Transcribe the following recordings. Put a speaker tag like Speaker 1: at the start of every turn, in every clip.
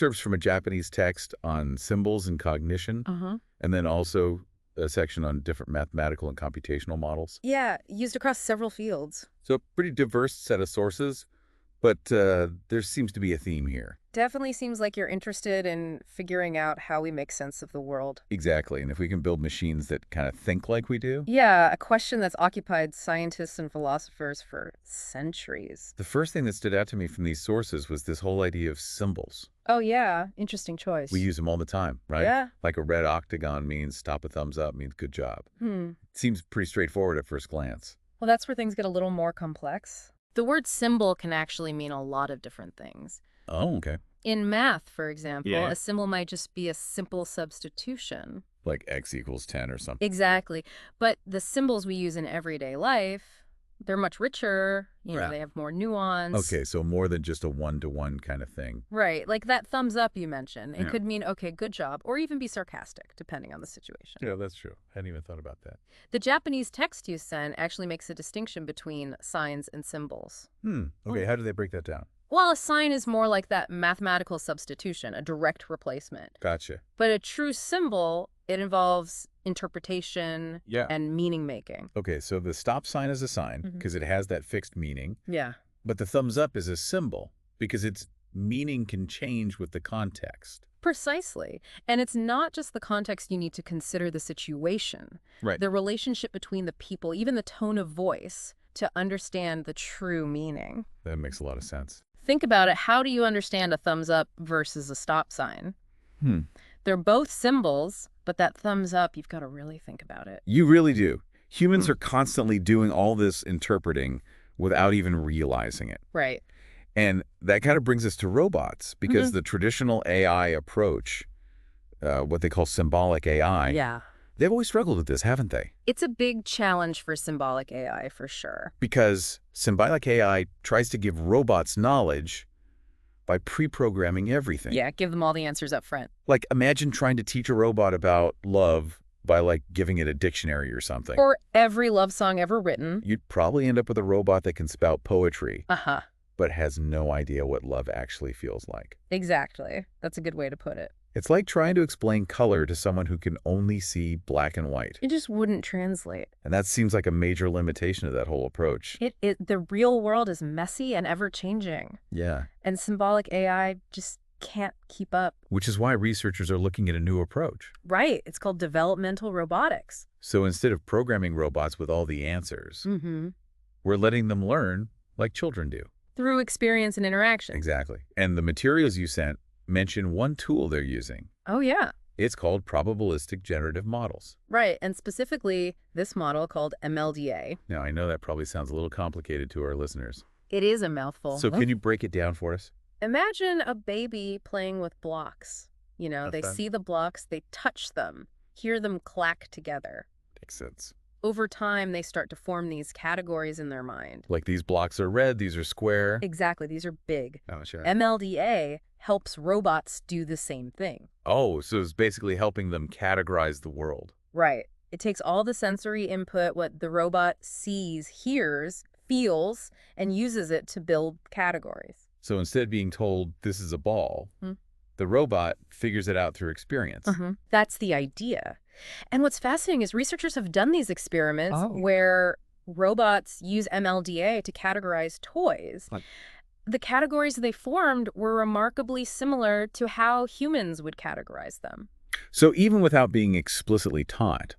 Speaker 1: Excerpts from a Japanese text on symbols and cognition, and then also a section on different mathematical and computational models.
Speaker 2: Yeah, used across several fields.
Speaker 1: So a pretty diverse set of sources, but there seems to be a theme here.
Speaker 2: Definitely seems like you're interested in figuring out how we make sense of the world.
Speaker 1: Exactly, and if we can build machines that kind of think like we do.
Speaker 2: Yeah, a question that's occupied scientists and philosophers for centuries.
Speaker 1: The first thing that stood out to me from these sources was this whole idea of symbols.
Speaker 2: Oh, yeah. Interesting choice.
Speaker 1: We use them all the time, right?
Speaker 2: Yeah.
Speaker 1: Like a red octagon means stop a thumbs up, means good job. Seems pretty straightforward at first glance.
Speaker 2: Well, that's where things get a little more complex. The word symbol can actually mean a lot of different things.
Speaker 1: Oh, okay.
Speaker 2: In math, for example,
Speaker 1: Yeah.
Speaker 2: a symbol might just be a simple substitution.
Speaker 1: Like x equals 10 or something.
Speaker 2: Exactly. But the symbols we use in everyday life, they're much richer.
Speaker 1: Right.
Speaker 2: They have more nuance.
Speaker 1: Okay, so more than just a one-to-one kind of thing.
Speaker 2: Right. Like that thumbs up you mentioned. It
Speaker 1: Yeah.
Speaker 2: could mean, okay, good job, or even be sarcastic, depending on the situation.
Speaker 1: Yeah, that's true. Hadn't even thought about that.
Speaker 2: The Japanese text you sent actually makes a distinction between signs and symbols.
Speaker 1: Okay, how do they break that down?
Speaker 2: Well, a sign is more like that mathematical substitution, a direct replacement.
Speaker 1: Gotcha.
Speaker 2: But a true symbol, it involves interpretation
Speaker 1: Yeah.
Speaker 2: and meaning making.
Speaker 1: Okay, so the stop sign is a sign because it has that fixed meaning,
Speaker 2: Yeah.
Speaker 1: but the thumbs up is a symbol because its meaning can change with the context.
Speaker 2: Precisely. And it's not just the context you need to consider the situation.
Speaker 1: Right.
Speaker 2: The relationship between the people, even the tone of voice, to understand the true meaning.
Speaker 1: That makes a lot of sense.
Speaker 2: Think about it. How do you understand a thumbs up versus a stop sign? They're both symbols, but that thumbs up, you've got to really think about it.
Speaker 1: You really do. Humans are constantly doing all this interpreting without even realizing it.
Speaker 2: Right.
Speaker 1: And that kind of brings us to robots because the traditional AI approach, what they call symbolic AI,
Speaker 2: Yeah.
Speaker 1: they've always struggled with this, haven't they?
Speaker 2: It's a big challenge for symbolic AI, for sure.
Speaker 1: Because symbolic AI tries to give robots knowledge by pre-programming everything.
Speaker 2: Yeah, give them all the answers up front.
Speaker 1: Like, imagine trying to teach a robot about love by, like, giving it a dictionary or something.
Speaker 2: Or every love song ever written.
Speaker 1: You'd probably end up with a robot that can spout poetry,
Speaker 2: Uh-huh.
Speaker 1: but has no idea what love actually feels like.
Speaker 2: Exactly. That's a good way to put it.
Speaker 1: It's like trying to explain color to someone who can only see black and white.
Speaker 2: It just wouldn't translate.
Speaker 1: And that seems like a major limitation of that whole approach.
Speaker 2: The real world is messy and ever-changing.
Speaker 1: Yeah.
Speaker 2: And symbolic AI just can't keep up.
Speaker 1: Which is why researchers are looking at a new approach.
Speaker 2: Right. It's called developmental robotics.
Speaker 1: So instead of programming robots with all the answers, we're letting them learn like children do.
Speaker 2: Through experience and interaction.
Speaker 1: Exactly. And the materials you sent mention one tool they're using.
Speaker 2: Oh, yeah.
Speaker 1: It's called probabilistic generative models.
Speaker 2: Right. And specifically, this model called MLDA.
Speaker 1: Now, I know that probably sounds a little complicated to our listeners.
Speaker 2: It is a mouthful.
Speaker 1: So can you break it down for us?
Speaker 2: Imagine a baby playing with blocks. They
Speaker 1: Okay.
Speaker 2: see the blocks, they touch them, hear them clack together.
Speaker 1: Makes sense.
Speaker 2: Over time, they start to form these categories in their mind.
Speaker 1: Like these blocks are red, these are square.
Speaker 2: Exactly. These are big.
Speaker 1: Oh, sure.
Speaker 2: MLDA helps robots do the same thing.
Speaker 1: Oh, so it's basically helping them categorize the world.
Speaker 2: Right. It takes all the sensory input, what the robot sees, hears, feels, and uses it to build categories.
Speaker 1: So instead of being told this is a ball, the robot figures it out through experience.
Speaker 2: That's the idea. And what's fascinating is researchers have done these experiments where robots use MLDA to categorize toys. The categories they formed were remarkably similar to how humans would categorize them.
Speaker 1: So even without being explicitly taught,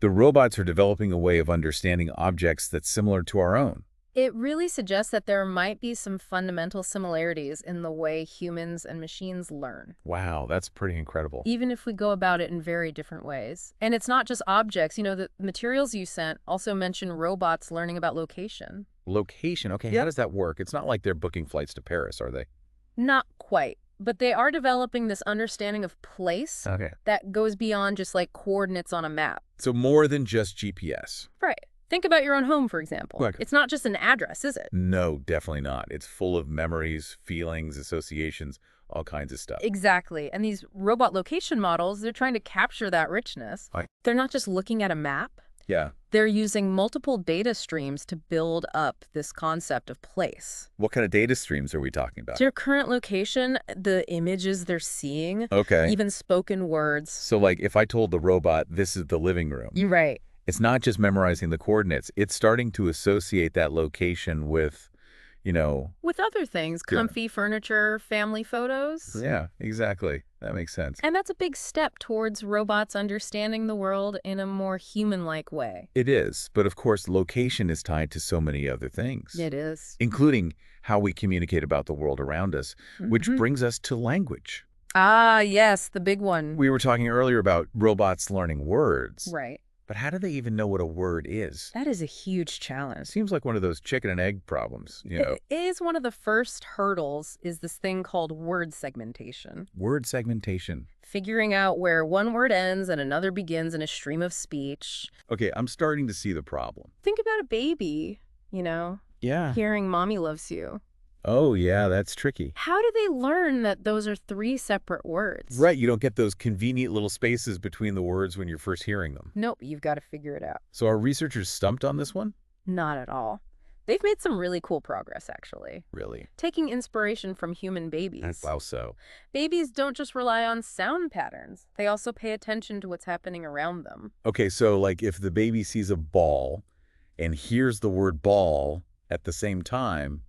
Speaker 1: the robots are developing a way of understanding objects that's similar to our own.
Speaker 2: It really suggests that there might be some fundamental similarities in the way humans and machines learn.
Speaker 1: Wow, that's pretty incredible.
Speaker 2: Even if we go about it in very different ways. And it's not just objects. The materials you sent also mention robots learning about location.
Speaker 1: Location, okay, how does that work? It's not like they're booking flights to Paris, are they?
Speaker 2: Not quite. But they are developing this understanding of place that goes beyond just like coordinates on a map.
Speaker 1: So more than just GPS.
Speaker 2: Right. Think about your own home, for example.
Speaker 1: Like-
Speaker 2: It's not just an address, is it?
Speaker 1: No, definitely not. It's full of memories, feelings, associations, all kinds of stuff.
Speaker 2: Exactly. And these robot location models, they're trying to capture that richness.
Speaker 1: Right.
Speaker 2: They're not just looking at a map.
Speaker 1: Yeah.
Speaker 2: They're using multiple data streams to build up this concept of place.
Speaker 1: What kind of data streams are we talking about?
Speaker 2: Their current location, the images they're seeing,
Speaker 1: Okay.
Speaker 2: even spoken words.
Speaker 1: So, like, if I told the robot, this is the living room.
Speaker 2: You're right.
Speaker 1: It's not just memorizing the coordinates. It's starting to associate that location with,
Speaker 2: With other things, comfy furniture, family photos.
Speaker 1: Yeah, exactly. That makes sense.
Speaker 2: And that's a big step towards robots understanding the world in a more human-like way.
Speaker 1: It is. But of course, location is tied to so many other things.
Speaker 2: It is.
Speaker 1: Including how we communicate about the world around us, which brings us to language.
Speaker 2: Ah, yes, the big one.
Speaker 1: We were talking earlier about robots learning words.
Speaker 2: Right.
Speaker 1: But how do they even know what a word is?
Speaker 2: That is a huge challenge.
Speaker 1: Seems like one of those chicken and egg problems,
Speaker 2: It is one of the first hurdles is this thing called word segmentation.
Speaker 1: Word segmentation.
Speaker 2: Figuring out where one word ends and another begins in a stream of speech.
Speaker 1: Okay, I'm starting to see the problem.
Speaker 2: Think about a baby,
Speaker 1: Yeah.
Speaker 2: hearing mommy loves you.
Speaker 1: Oh, yeah, that's tricky.
Speaker 2: How do they learn that those are three separate words?
Speaker 1: Right, you don't get those convenient little spaces between the words when you're first hearing them.
Speaker 2: Nope, you've got to figure it out.
Speaker 1: So are researchers stumped on this one?
Speaker 2: Not at all. They've made some really cool progress, actually.
Speaker 1: Really?
Speaker 2: Taking inspiration from human babies.
Speaker 1: How so?
Speaker 2: Babies don't just rely on sound patterns. They also pay attention to what's happening around them.
Speaker 1: Okay, so like if the baby sees a ball and hears the word ball at the same time,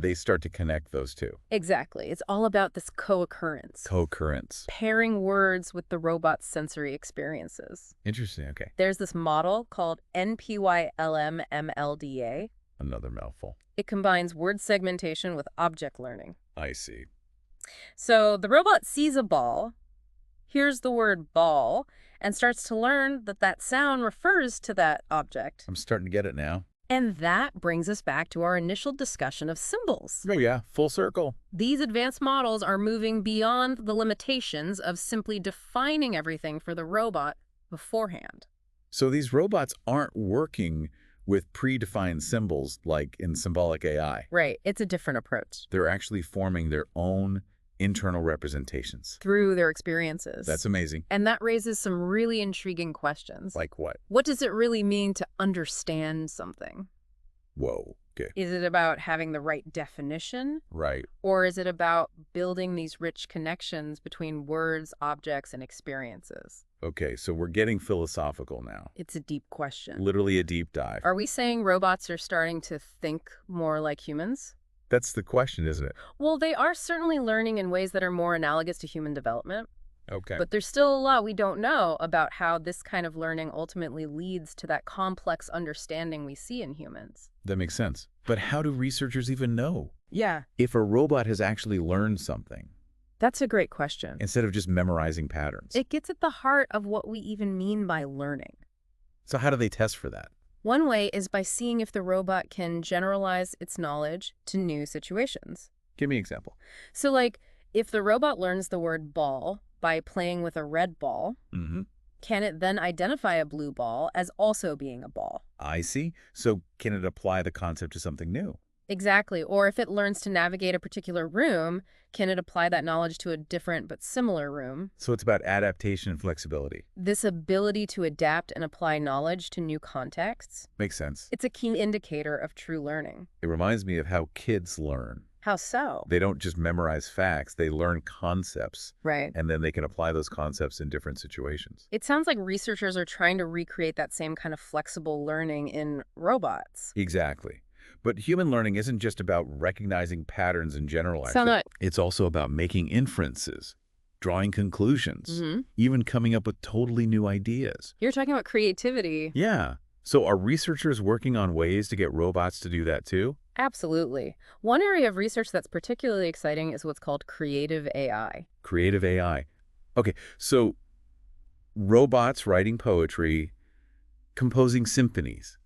Speaker 1: they start to connect those two.
Speaker 2: Exactly. It's all about this co-occurrence.
Speaker 1: Co-occurrence.
Speaker 2: Pairing words with the robot's sensory experiences.
Speaker 1: Interesting, okay.
Speaker 2: There's this model called NotebookLM MLDA.
Speaker 1: Another mouthful.
Speaker 2: It combines word segmentation with object learning.
Speaker 1: I see.
Speaker 2: So the robot sees a ball, hears the word ball, and starts to learn that that sound refers to that object.
Speaker 1: I'm starting to get it now.
Speaker 2: And that brings us back to our initial discussion of symbols.
Speaker 1: Oh yeah, full circle.
Speaker 2: These advanced models are moving beyond the limitations of simply defining everything for the robot beforehand.
Speaker 1: So these robots aren't working with predefined symbols like in symbolic AI.
Speaker 2: Right. It's a different approach.
Speaker 1: They're actually forming their own internal representations.
Speaker 2: Through their experiences.
Speaker 1: That's amazing.
Speaker 2: And that raises some really intriguing questions.
Speaker 1: Like what?
Speaker 2: What does it really mean to understand something?
Speaker 1: Whoa. Okay.
Speaker 2: Is it about having the right definition?
Speaker 1: Right.
Speaker 2: Or is it about building these rich connections between words, objects, and experiences?
Speaker 1: Okay, so we're getting philosophical now.
Speaker 2: It's a deep question.
Speaker 1: Literally a deep dive.
Speaker 2: Are we saying robots are starting to think more like humans?
Speaker 1: That's the question, isn't it?
Speaker 2: Well, they are certainly learning in ways that are more analogous to human development.
Speaker 1: Okay.
Speaker 2: But there's still a lot we don't know about how this kind of learning ultimately leads to that complex understanding we see in humans.
Speaker 1: That makes sense. But how do researchers even know?
Speaker 2: Yeah.
Speaker 1: If a robot has actually learned something,
Speaker 2: That's a great question.
Speaker 1: instead of just memorizing patterns.
Speaker 2: It gets at the heart of what we even mean by learning.
Speaker 1: So how do they test for that?
Speaker 2: One way is by seeing if the robot can generalize its knowledge to new situations.
Speaker 1: Give me an example.
Speaker 2: So, like, if the robot learns the word ball by playing with a red ball, can it then identify a blue ball as also being a ball?
Speaker 1: I see. So can it apply the concept to something new?
Speaker 2: Exactly. Or if it learns to navigate a particular room, can it apply that knowledge to a different but similar room?
Speaker 1: So it's about adaptation and flexibility.
Speaker 2: This ability to adapt and apply knowledge to new contexts,
Speaker 1: Makes sense.
Speaker 2: it's a key indicator of true learning.
Speaker 1: It reminds me of how kids learn.
Speaker 2: How so?
Speaker 1: They don't just memorize facts, they learn concepts,
Speaker 2: Right.
Speaker 1: and then they can apply those concepts in different situations.
Speaker 2: It sounds like researchers are trying to recreate that same kind of flexible learning in robots.
Speaker 1: Exactly. But human learning isn't just about recognizing patterns and generalizing.
Speaker 2: So not.
Speaker 1: It's also about making inferences, drawing conclusions, even coming up with totally new ideas.
Speaker 2: You're talking about creativity.
Speaker 1: Yeah. So are researchers working on ways to get robots to do that too?
Speaker 2: Absolutely. One area of research that's particularly exciting is what's called creative AI.
Speaker 1: Creative AI. Okay, so robots writing poetry, composing symphonies.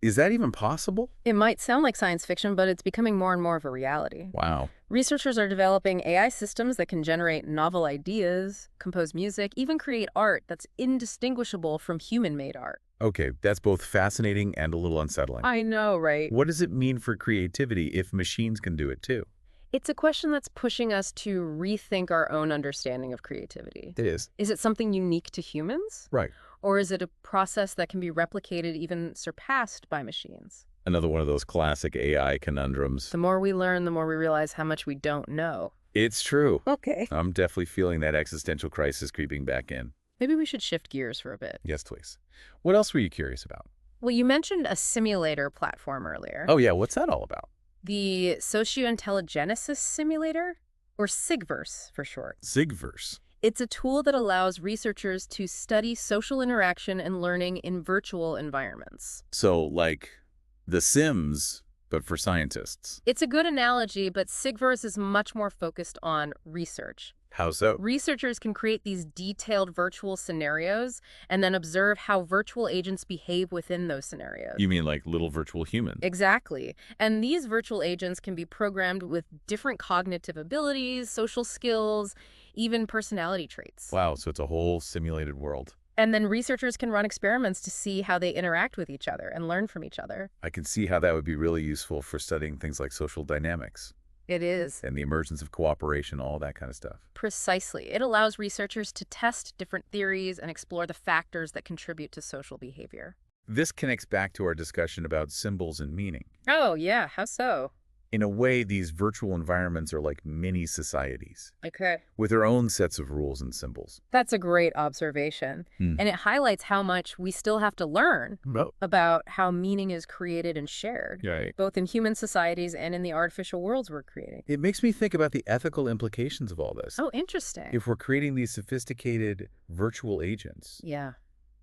Speaker 1: Is that even possible?
Speaker 2: It might sound like science fiction, but it's becoming more and more of a reality.
Speaker 1: Wow.
Speaker 2: Researchers are developing AI systems that can generate novel ideas, compose music, even create art that's indistinguishable from human-made art.
Speaker 1: Okay, that's both fascinating and a little unsettling.
Speaker 2: I know, right?
Speaker 1: What does it mean for creativity if machines can do it too?
Speaker 2: It's a question that's pushing us to rethink our own understanding of creativity.
Speaker 1: It is.
Speaker 2: Is it something unique to humans?
Speaker 1: Right.
Speaker 2: Or is it a process that can be replicated, even surpassed by machines?
Speaker 1: Another one of those classic AI conundrums.
Speaker 2: The more we learn, the more we realize how much we don't know.
Speaker 1: It's true.
Speaker 2: Okay.
Speaker 1: I'm definitely feeling that existential crisis creeping back in.
Speaker 2: Maybe we should shift gears for a bit.
Speaker 1: Yes, please. What else were you curious about?
Speaker 2: Well, you mentioned a simulator platform earlier.
Speaker 1: Oh, yeah. What's that all about?
Speaker 2: The Sociointelligenesis Simulator, or SIGVERSE for short.
Speaker 1: SIGVERSE.
Speaker 2: It's a tool that allows researchers to study social interaction and learning in virtual environments.
Speaker 1: So, like The Sims, but for scientists.
Speaker 2: It's a good analogy, but SIGVERSE is much more focused on research.
Speaker 1: How so?
Speaker 2: Researchers can create these detailed virtual scenarios and then observe how virtual agents behave within those scenarios.
Speaker 1: You mean like little virtual humans?
Speaker 2: Exactly. And these virtual agents can be programmed with different cognitive abilities, social skills, even personality traits.
Speaker 1: Wow, so it's a whole simulated world.
Speaker 2: And then researchers can run experiments to see how they interact with each other and learn from each other.
Speaker 1: I can see how that would be really useful for studying things like social dynamics.
Speaker 2: It is.
Speaker 1: And the emergence of cooperation, all that kind of stuff.
Speaker 2: Precisely. It allows researchers to test different theories and explore the factors that contribute to social behavior.
Speaker 1: This connects back to our discussion about symbols and meaning.
Speaker 2: Oh, yeah. How so?
Speaker 1: In a way, these virtual environments are like mini societies
Speaker 2: Okay.
Speaker 1: with their own sets of rules and symbols.
Speaker 2: That's a great observation. And it highlights how much we still have to learn about how meaning is created and shared,
Speaker 1: Right.
Speaker 2: both in human societies and in the artificial worlds we're creating.
Speaker 1: It makes me think about the ethical implications of all this.
Speaker 2: Oh, interesting.
Speaker 1: If we're creating these sophisticated virtual agents,
Speaker 2: Yeah.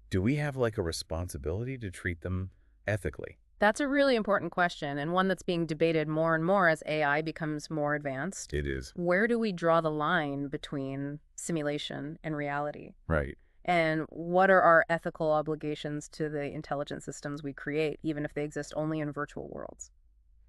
Speaker 1: do we have like a responsibility to treat them ethically?
Speaker 2: That's a really important question, and one that's being debated more and more as AI becomes more advanced.
Speaker 1: It is.
Speaker 2: Where do we draw the line between simulation and reality?
Speaker 1: Right.
Speaker 2: And what are our ethical obligations to the intelligent systems we create, even if they exist only in virtual worlds?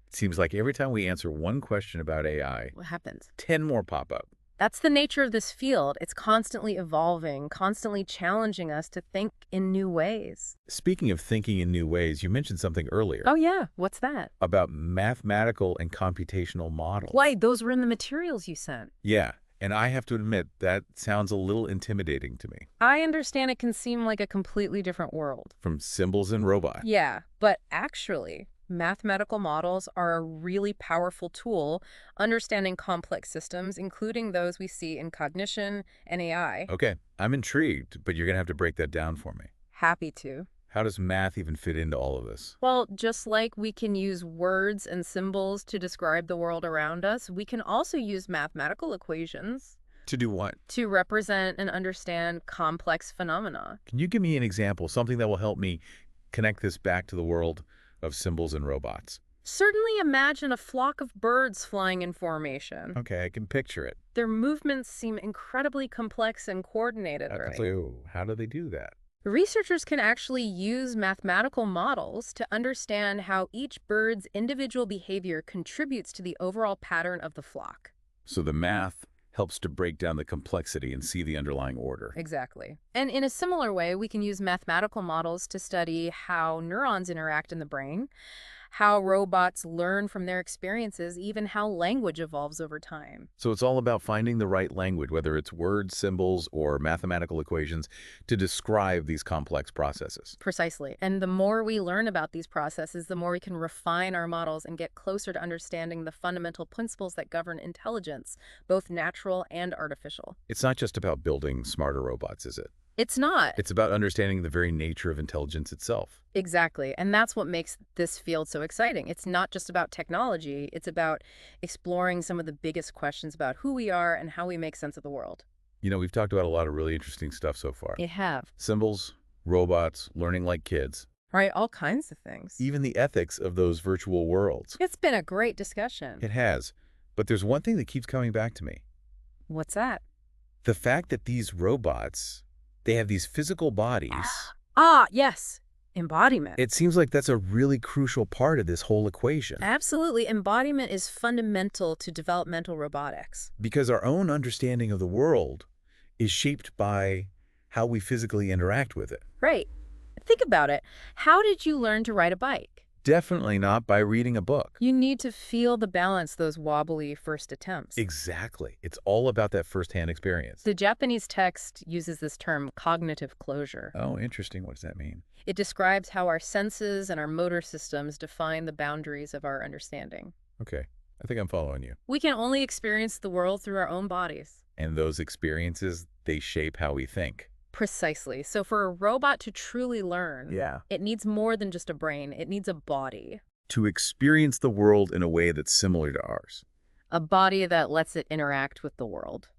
Speaker 1: It seems like every time we answer one question about AI,
Speaker 2: What happens?
Speaker 1: 10 more pop up.
Speaker 2: That's the nature of this field. It's constantly evolving, constantly challenging us to think in new ways.
Speaker 1: Speaking of thinking in new ways, you mentioned something earlier.
Speaker 2: Oh, yeah. What's that?
Speaker 1: About mathematical and computational models.
Speaker 2: Why, those were in the materials you sent.
Speaker 1: Yeah, and I have to admit, that sounds a little intimidating to me.
Speaker 2: I understand it can seem like a completely different world.
Speaker 1: From symbols and robots.
Speaker 2: Yeah, but actually, mathematical models are a really powerful tool understanding complex systems, including those we see in cognition and AI.
Speaker 1: Okay, I'm intrigued, but you're going to have to break that down for me.
Speaker 2: Happy to.
Speaker 1: How does math even fit into all of this?
Speaker 2: Well, just like we can use words and symbols to describe the world around us, we can also use mathematical equations
Speaker 1: To do what?
Speaker 2: to represent and understand complex phenomena.
Speaker 1: Can you give me an example, something that will help me connect this back to the world of symbols and robots?
Speaker 2: Certainly imagine a flock of birds flying in formation.
Speaker 1: Okay, I can picture it.
Speaker 2: Their movements seem incredibly complex and coordinated, right?
Speaker 1: So how do they do that?
Speaker 2: Researchers can actually use mathematical models to understand how each bird's individual behavior contributes to the overall pattern of the flock.
Speaker 1: So the math helps to break down the complexity and see the underlying order.
Speaker 2: Exactly. And in a similar way, we can use mathematical models to study how neurons interact in the brain, how robots learn from their experiences, even how language evolves over time.
Speaker 1: So it's all about finding the right language, whether it's words, symbols, or mathematical equations, to describe these complex processes.
Speaker 2: Precisely. And the more we learn about these processes, the more we can refine our models and get closer to understanding the fundamental principles that govern intelligence, both natural and artificial.
Speaker 1: It's not just about building smarter robots, is it?
Speaker 2: It's not.
Speaker 1: It's about understanding the very nature of intelligence itself.
Speaker 2: Exactly. And that's what makes this field so exciting. It's not just about technology. It's about exploring some of the biggest questions about who we are and how we make sense of the world.
Speaker 1: You know, we've talked about a lot of really interesting stuff so far.
Speaker 2: You have.
Speaker 1: Symbols, robots, learning like kids.
Speaker 2: Right, all kinds of things.
Speaker 1: Even the ethics of those virtual worlds.
Speaker 2: It's been a great discussion.
Speaker 1: It has. But there's one thing that keeps coming back to me.
Speaker 2: What's that?
Speaker 1: The fact that these robots, they have these physical bodies.
Speaker 2: Ah, yes. Embodiment.
Speaker 1: It seems like that's a really crucial part of this whole equation.
Speaker 2: Absolutely. Embodiment is fundamental to developmental robotics.
Speaker 1: Because our own understanding of the world is shaped by how we physically interact with it.
Speaker 2: Right. Think about it. How did you learn to ride a bike?
Speaker 1: Definitely not by reading a book.
Speaker 2: You need to feel the balance those wobbly first attempts.
Speaker 1: Exactly. It's all about that firsthand experience.
Speaker 2: The Japanese text uses this term cognitive closure.
Speaker 1: Oh, interesting. What does that mean?
Speaker 2: It describes how our senses and our motor systems define the boundaries of our understanding.
Speaker 1: Okay. I think I'm following you.
Speaker 2: We can only experience the world through our own bodies.
Speaker 1: And those experiences, they shape how we think.
Speaker 2: Precisely. So for a robot to truly learn,
Speaker 1: Yeah.
Speaker 2: it needs more than just a brain. It needs a body.
Speaker 1: To experience the world in a way that's similar to ours.
Speaker 2: A body that lets it interact with the world.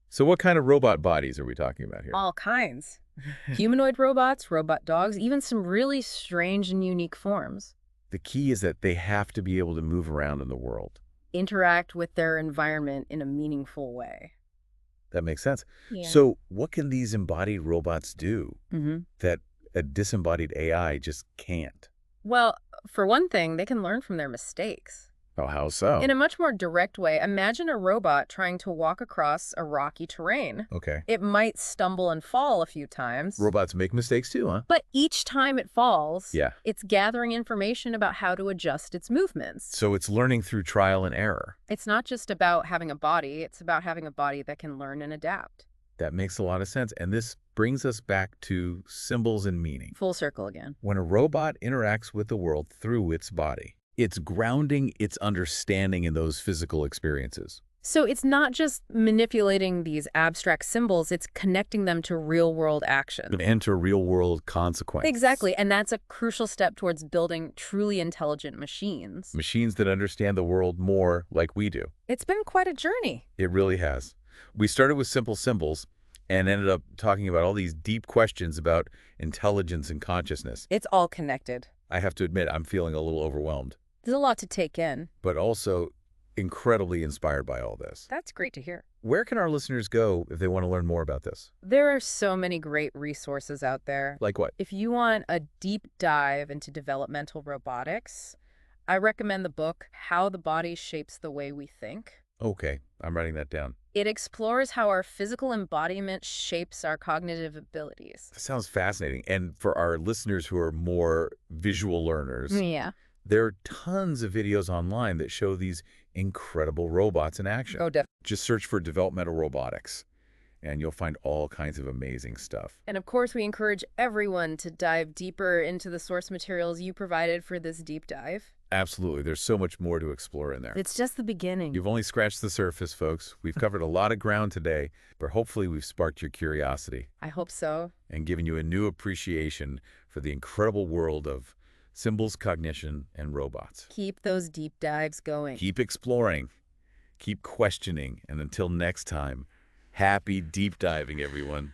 Speaker 1: So what kind of robot bodies are we talking about here?
Speaker 2: All kinds. Humanoid robots, robot dogs, even some really strange and unique forms.
Speaker 1: The key is that they have to be able to move around in the world.
Speaker 2: Interact with their environment in a meaningful way.
Speaker 1: That makes sense.
Speaker 2: Yeah.
Speaker 1: So what can these embodied robots do that a disembodied AI just can't?
Speaker 2: Well, for one thing, they can learn from their mistakes.
Speaker 1: Oh, how so?
Speaker 2: In a much more direct way, imagine a robot trying to walk across a rocky terrain.
Speaker 1: Okay.
Speaker 2: It might stumble and fall a few times.
Speaker 1: Robots make mistakes too, huh?
Speaker 2: But each time it falls,
Speaker 1: Yeah.
Speaker 2: it's gathering information about how to adjust its movements.
Speaker 1: So it's learning through trial and error.
Speaker 2: It's not just about having a body, it's about having a body that can learn and adapt.
Speaker 1: That makes a lot of sense. And this brings us back to symbols and meaning.
Speaker 2: Full circle again.
Speaker 1: When a robot interacts with the world through its body, it's grounding its understanding in those physical experiences.
Speaker 2: So it's not just manipulating these abstract symbols, it's connecting them to real-world action.
Speaker 1: And to real-world consequences.
Speaker 2: Exactly, and that's a crucial step towards building truly intelligent machines.
Speaker 1: Machines that understand the world more like we do.
Speaker 2: It's been quite a journey.
Speaker 1: It really has. We started with simple symbols and ended up talking about all these deep questions about intelligence and consciousness.
Speaker 2: It's all connected.
Speaker 1: I have to admit, I'm feeling a little overwhelmed,
Speaker 2: There's a lot to take in.
Speaker 1: but also incredibly inspired by all this.
Speaker 2: That's great to hear.
Speaker 1: Where can our listeners go if they want to learn more about this?
Speaker 2: There are so many great resources out there.
Speaker 1: Like what?
Speaker 2: If you want a deep dive into developmental robotics, I recommend the book, How the Body Shapes the Way We Think.
Speaker 1: Okay, I'm writing that down.
Speaker 2: It explores how our physical embodiment shapes our cognitive abilities.
Speaker 1: That sounds fascinating. And for our listeners who are more visual learners,
Speaker 2: Yeah.
Speaker 1: there are tons of videos online that show these incredible robots in action.
Speaker 2: Oh, definitely.
Speaker 1: Just search for developmental robotics, and you'll find all kinds of amazing stuff.
Speaker 2: And of course, we encourage everyone to dive deeper into the source materials you provided for this deep dive.
Speaker 1: Absolutely. There's so much more to explore in there.
Speaker 2: It's just the beginning.
Speaker 1: You've only scratched the surface, folks. We've covered a lot of ground today, but hopefully we've sparked your curiosity
Speaker 2: I hope so.
Speaker 1: and given you a new appreciation for the incredible world of symbols, cognition, and robots.
Speaker 2: Keep those deep dives going.
Speaker 1: Keep exploring, keep questioning, and until next time, happy deep diving, everyone.